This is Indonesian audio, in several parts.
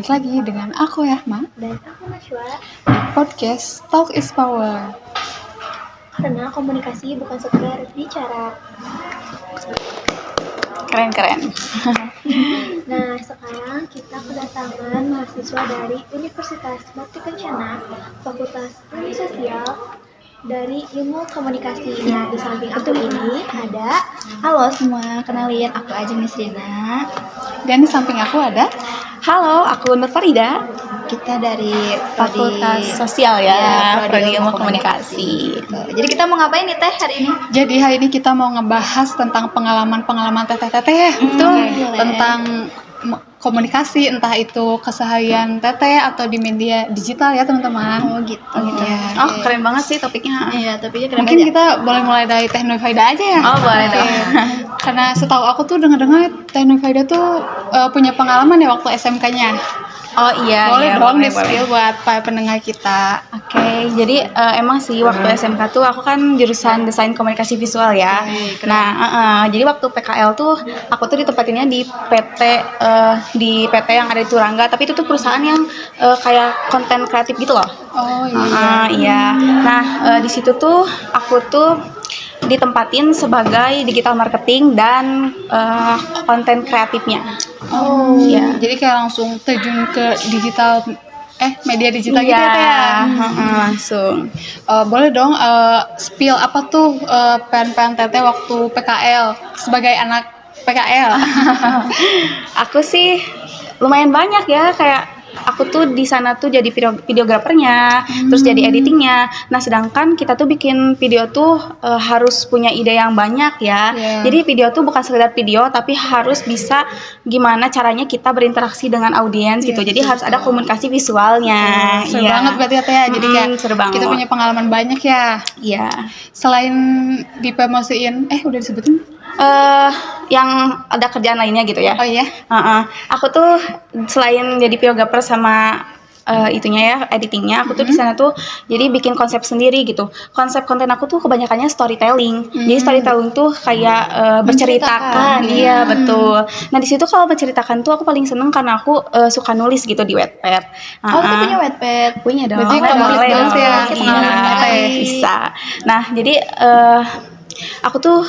balik lagi dengan aku Yahma Dan aku Najwa. di podcast Talk is Power. Karena komunikasi bukan sekedar bicara. Keren. Nah, sekarang kita kedatangan mahasiswa dari Universitas Bakti Kencana, Fakultas Ilmu Sosial dari Ilmu Komunikasi. Nah, di samping aku ini ada, Halo semua, kenalin aku Ajeng Nisrina. Dan di samping aku ada Halo, aku Nur Farida. Kita dari Fakultas Prodi Sosial ya, Prodi Prodi Ilmu Komunikasi. Jadi kita mau ngapain nih Teh hari ini? Jadi hari ini kita mau ngebahas tentang pengalaman teteh-teteh boleh. tentang komunikasi, entah itu keseharian teteh atau di media digital ya teman-teman. Oh gitu. Oh, keren banget sih topiknya. Iya, tapi keren Mungkin banget. kita boleh mulai dari Teh Nur Faida aja ya. Oh, boleh Oke. dong. Karena setahu aku tuh dengar-dengar Teh Nur Faida tuh punya pengalaman ya waktu SMK-nya. Oh iya, Boleh iya, dong boleh. di-spill buat para pendengar kita. Oke, jadi emang sih waktu SMK tuh aku kan jurusan desain komunikasi visual ya. Nah, jadi waktu PKL tuh aku tuh ditempatinnya di PT yang ada di Turangga, tapi itu tuh perusahaan yang kayak konten kreatif gitu loh. Oh iya. Iya. Nah, di situ tuh aku tuh ditempatin sebagai digital marketing dan konten kreatifnya. Oh, Iya. Jadi kayak langsung terjun ke media digital gitu ya, Teh ya? Langsung. Boleh dong spill apa tuh peran-peran Teteh waktu PKL sebagai anak PKL? Aku sih lumayan banyak ya, kayak aku tuh di sana tuh jadi videografernya, terus jadi editingnya. Nah, sedangkan kita tuh bikin video tuh harus punya ide yang banyak ya. Yeah. Jadi video tuh bukan sekedar video, tapi harus bisa gimana caranya kita berinteraksi dengan audiens gitu. Jadi harus ada komunikasi visualnya. Seru banget berarti ya Teh ya. Jadi kayak seru banget. kita punya pengalaman banyak ya. Iya. Selain dipromosiin, udah disebutin? Yang ada kerjaan lainnya gitu ya. Oh iya. Aku tuh selain jadi videographer sama itunya ya, editingnya, aku tuh di sana tuh jadi bikin konsep sendiri gitu. Konsep konten aku tuh kebanyakannya storytelling. Jadi storytelling tuh kayak berceritakan. Iya, betul. Nah, di situ kalau berceritakan tuh aku paling seneng karena aku suka nulis gitu di Wattpad. Oh, kita punya Wattpad. Punya dong. Berarti komplit Boleh banget dong. ya Iya, pengalaman bisa. Nah, jadi aku tuh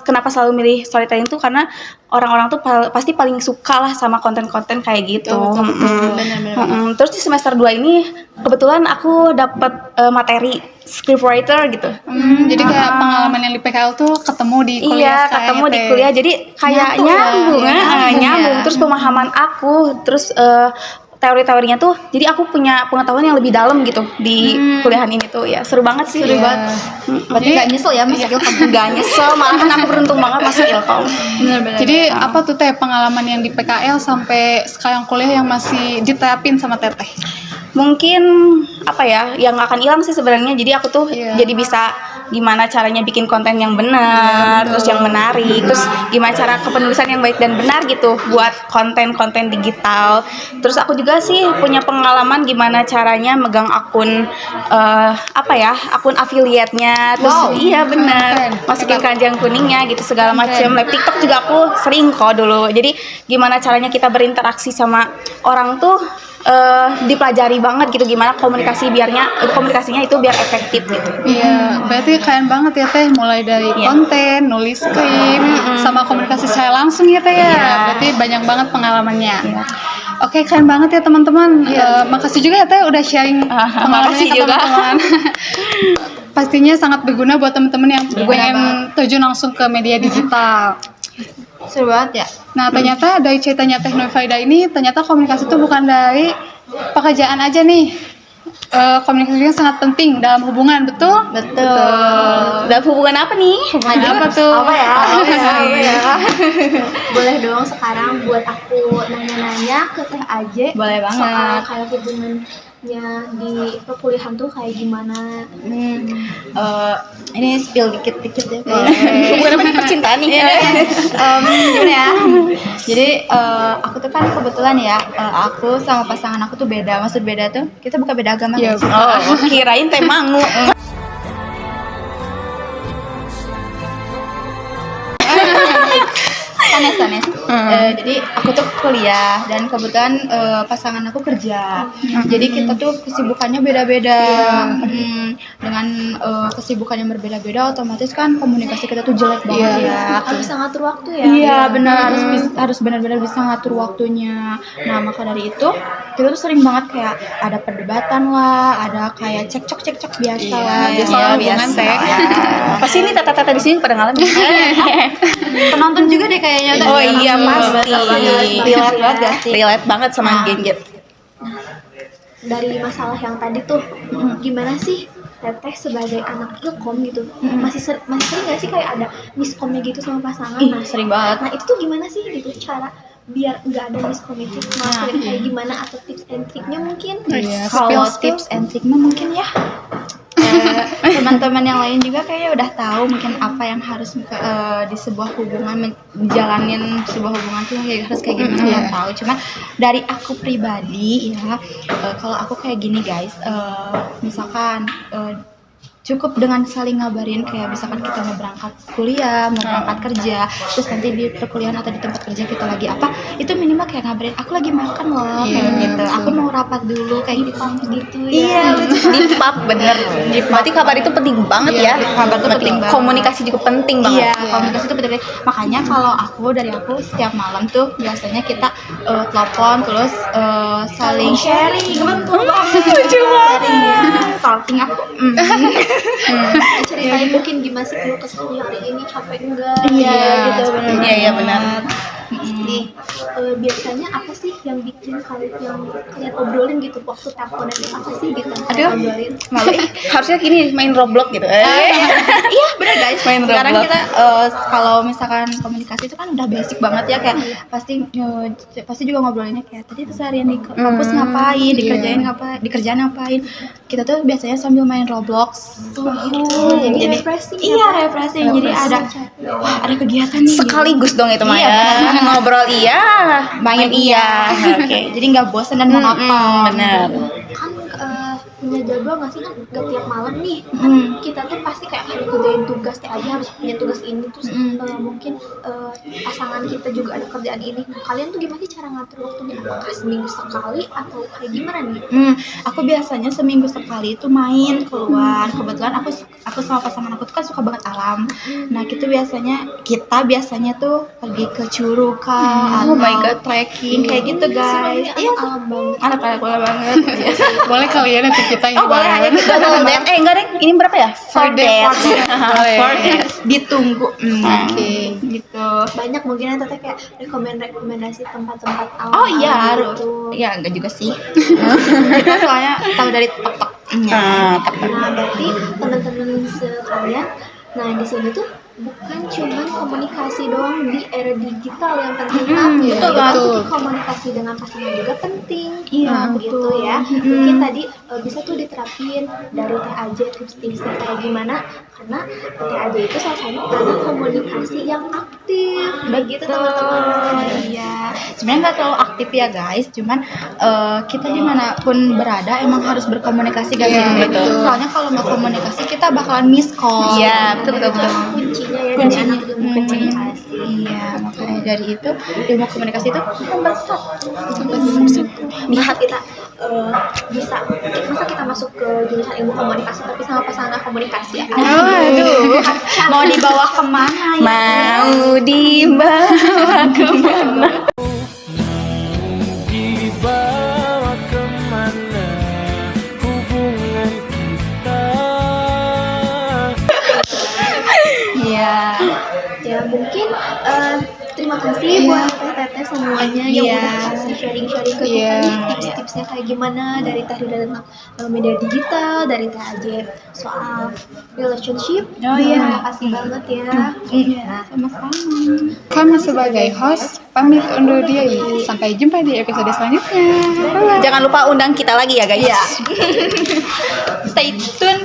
kenapa selalu milih storytelling tuh karena orang-orang tuh pasti paling suka lah sama konten-konten kayak gitu. Benar-benar. Terus di semester 2 ini kebetulan aku dapat materi scriptwriter gitu. Jadi kayak pengalaman yang di PKL tuh ketemu di kuliah Iya, sekarang ketemu ya, di Teh. kuliah. Jadi kayak nyambung ya. Terus pemahaman aku, terus teori-teorinya tuh, jadi aku punya pengetahuan yang lebih dalam gitu di kuliahan ini tuh ya. Seru banget sih. Seru Iya. banget. Berarti nggak nyesel ya masuk Ilkom? Nggak nyesel, malah kan aku beruntung banget masuk Ilkom. Benar-benar. Jadi apa tuh Teh pengalaman yang di PKL sampai sekarang kuliah yang masih diterapin sama Teteh? Mungkin apa ya, yang nggak akan hilang sih sebenarnya. Jadi aku tuh jadi bisa gimana caranya bikin konten yang benar, terus yang menarik, terus gimana cara kepenulisan yang baik dan benar gitu buat konten-konten digital. Terus aku juga sih punya pengalaman gimana caranya megang akun akun affiliate-nya. Terus iya benar, masukin keranjang kuningnya gitu segala macam. Live TikTok juga aku sering kok dulu. Jadi gimana caranya kita berinteraksi sama orang tuh dipelajari banget gitu, gimana komunikasinya itu biar efektif gitu. Iya, berarti keren banget ya Teh, mulai dari konten, nulis skrip, sama komunikasi secara langsung ya Teh ya. Berarti banyak banget pengalamannya. Oke, keren banget ya teman-teman. Makasih juga ya Teh udah sharing pengalamannya makasih ke juga. teman-teman. Pastinya sangat berguna buat teman-teman yang pengen terjun langsung ke media digital. Seru banget ya. Nah, ternyata dari ceritanya Teh Nur Faida ini, ternyata komunikasi itu bukan dari pekerjaan aja nih. Komunikasinya sangat penting dalam hubungan, betul? Betul. Dalam hubungan apa nih? Hubungan apa tuh? Apa ya? boleh dong sekarang buat aku nanya-nanya ke Teh Aje. Boleh banget. Soal kayak hubungannya di perkuliahan tuh kayak gimana? Ini spill dikit-dikit ya. Hubungan apa nih, percintaan nih? Gimana ya? Jadi aku tuh kan kebetulan ya, aku sama pasangan aku tuh beda. Maksud beda tuh kita bukan beda agama. Iya, guys. Oh, kirain teh mangu. Sanes. Jadi aku tuh kuliah dan kebetulan pasangan aku kerja. Jadi kita tuh kesibukannya beda-beda. Dengan kesibukan yang berbeda-beda, otomatis kan komunikasi kita tuh jelek banget ya. Harus bisa ngatur waktu ya. Iya benar, harus benar-benar bisa ngatur waktunya. Nah maka dari itu kita tuh sering banget kayak ada perdebatan lah, ada kayak cekcok biasa lah. Biasa. Ya. Pasti ini tata-tata di sini pada ngalamin. Penonton juga deh kayaknya. Oh iya pasti. Relate banget gak sih? Relate banget sama Gen-Gen. Dari masalah yang tadi tuh, gimana sih Teteh sebagai anak ilkom gitu, masih sering nggak sih kayak ada miskomnya gitu sama pasangan? Ih, sering banget. Nah itu tuh gimana sih gitu cara biar nggak ada miskom itu? Maksudnya kayak gimana atau tips and triknya mungkin? Iya, Kalau spill. tips and triknya mungkin ya teman-teman yang lain juga kayaknya udah tahu mungkin apa yang harus di sebuah hubungan, menjalanin sebuah hubungan tuh harus kayak gimana nggak tahu. Cuman dari aku pribadi ya, kalau aku kayak gini guys, misalkan cukup dengan saling ngabarin kayak misalkan kita mau berangkat kuliah, mau berangkat kerja, terus nanti di perkuliahan atau di tempat kerja kita lagi apa, itu minimal kayak ngabarin aku lagi makan loh kayak gitu, aku mau rapat dulu kayak gitu ya. Iya, di pub bener. Berarti kabar itu penting banget ya. Kabar itu penting banget. Komunikasi juga penting banget. Iya, komunikasi itu penting. Makanya kalau dari aku setiap malam tuh biasanya kita telepon terus saling sharing. Betul banget. Lucu banget. Stalking aku. Ceritain mungkin gimana sih kalau keseharian hari ini capek enggak? Iya, gitu benar. Iya benar. Nih, biasanya apa sih yang bikin kalian obrolin gitu waktu teleponan itu apa sih gitu? Aduh. Obrolin. Malu. Harusnya gini main Roblox gitu. Iya benar guys. Main Sekarang Roblox. kita kalau misalkan komunikasi itu kan udah basic banget ya, kayak pasti juga ngobrolinnya kayak tadi tuh seharian di kampus ngapain, dikerjain ngapain. Kita tuh biasanya sambil main Roblox. Jadi refreshing. Iya refreshing. Jadi ada kegiatan nih. Sekaligus dong itu mah Iya, ya. benar. Ngobrol iya, Main iya. Oke. Jadi nggak bosan dan monoton. Benar. Kan punya jadwal nggak sih, kan nggak tiap malam nih. Kita tuh pasti kayak harus kerjain tugas aja, harus punya tugas ini terus mungkin pasangan kita juga ada kerjaan ini. Nah, kalian tuh gimana sih cara ngatur waktunya? Apakah seminggu sekali atau kayak gimana nih? Aku biasanya seminggu sekali itu main keluar. Kebetulan aku sama pasangan aku tuh kan suka banget alam. Nah kita biasanya tuh pergi ke Curug atau Oh my God. trekking kayak gitu guys. Iya, alam banget. Anak banget. Boleh kalian nanti kita ini Oh boleh aja bareng. kita Double date. Enggak deh. Ini berapa ya? For date. Boleh. For date. Ditunggu. Oke. Gitu. Banyak mungkin yang teteh kayak rekomendasi tempat-tempat alam. Oh iya harus. gitu. Ya enggak juga sih. Kita soalnya tahu dari TikTok. Nah, berarti teman-teman sekalian, nah di sini tuh bukan cuma komunikasi doang di era digital yang penting, tapi betul, betul. komunikasi dengan pasangan juga penting. Iya, Nah, betul. gitu ya. Mungkin tadi bisa tuh diterapin dari Teh Aja tips-tipsnya kayak gimana, karena Teh Aja itu salah satu anak komunikasi yang aktif. Begitu teman-teman. Iya, sebenarnya nggak terlalu aktif ya guys, cuman kita dimanapun berada emang harus berkomunikasi guys. Iya, Gitu. betul. Soalnya kalau nggak komunikasi kita bakalan miss call. Iya, betul. Kuncinya ya dari anak ilmu komunikasi. Iya, makanya dari itu ilmu komunikasi itu membesar. Masa kita masa kita masuk ke jurusan ilmu komunikasi tapi sama pasangan komunikasi ya? Aduh, mau dibawa kemana ya? Mau dibawa kemana? Dibawa kemana hubungan kita? Iya. Ya mungkin terima kasih buat teteh semuanya yang Iya. udah kasih sharing-sharing ke kita Iya. nih tips-tipsnya kayak gimana dari Teh Rida tentang media digital, dari Teh Ajep soal relationship. Oh, iya. Terima kasih banget ya. Iya, sama-sama. Kami sebagai host pamit undur diri. Sampai jumpa di episode selanjutnya. Jangan lupa undang kita lagi ya guys. Stay tune.